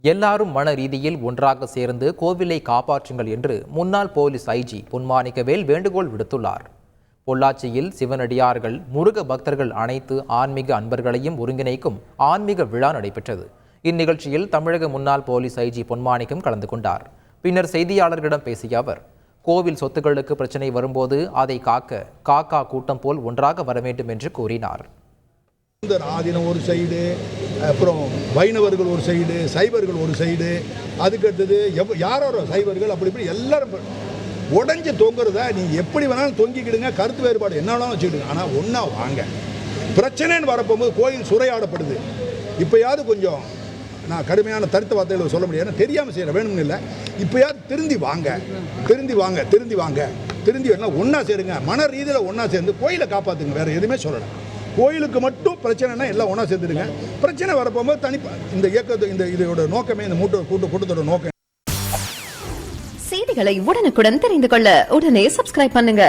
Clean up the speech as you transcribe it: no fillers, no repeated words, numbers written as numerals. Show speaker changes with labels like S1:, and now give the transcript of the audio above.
S1: எல்லாரும் மன ரீதியில் ஒன்றாக சேர்ந்து கோவிலை காப்பாற்றுங்கள் என்று முன்னாள் போலீஸ் ஐஜி பொன்மாணிக்கவேல் வேண்டுகோள் விடுத்துள்ளார். பொள்ளாச்சியில் சிவனடியார்கள், முருக பக்தர்கள் அனைத்து ஆன்மீக அன்பர்களையும் ஒருங்கிணைக்கும் ஆன்மீக விழா நடைபெற்றது. இந்நிகழ்ச்சியில் தமிழக முன்னாள் போலீஸ் ஐஜி பொன்மாணிக்கம் கலந்து கொண்டார். பின்னர் செய்தியாளர்களிடம் பேசிய அவர், கோவில் சொத்துக்களுக்கு பிரச்சனை வரும்போது அதை காக்க காக்கா கூட்டம் போல் ஒன்றாக வர வேண்டும் என்று கூறினார்.
S2: ஆதீனம் ஒரு சைடு, அப்புறம் வைணவர்கள் ஒரு சைடு, சைவர்கள் ஒரு சைடு, அதுக்கடுத்தது யாரோ சைவர்கள், அப்படி இப்படி எல்லாரும் உடஞ்சி தொங்குறதா. நீங்கள் எப்படி வேணாலும் தொங்கிக்கிடுங்க, கருத்து வேறுபாடு என்ன வேணாலும் வச்சுக்கிடுங்க, ஆனால் ஒன்றா வாங்க. பிரச்சனைன்னு வரப்போகும்போது கோயில் சூறையாடப்படுது. இப்போயாவது கொஞ்சம் நான் கடுமையான தருத்த வார்த்தைகளை சொல்ல முடியாது, தெரியாமல் செய்கிற வேணும்னு இல்லை. இப்போயாவது திருந்தி வாங்க, திருந்தி எல்லாம் ஒன்றா சேருங்க. மன ரீதியில் ஒன்றா சேர்ந்து கோயிலை காப்பாற்றுங்க. வேறு எதுவுமே சொல்லலை. கோயிலுக்கு மட்டும் பிரச்சனைனா எல்லாம் ஒன்றா சேர்ந்துடுங்க. பிரச்சனை வரப்போகும்போது இந்த இயக்கத்தை இதோட நோக்கமே, இந்த கூட்டத்தோட நோக்கம்.
S3: செய்திகளை உடனுக்குடன் தெரிந்து கொள்ள உடனே சப்ஸ்கிரைப் பண்ணுங்க.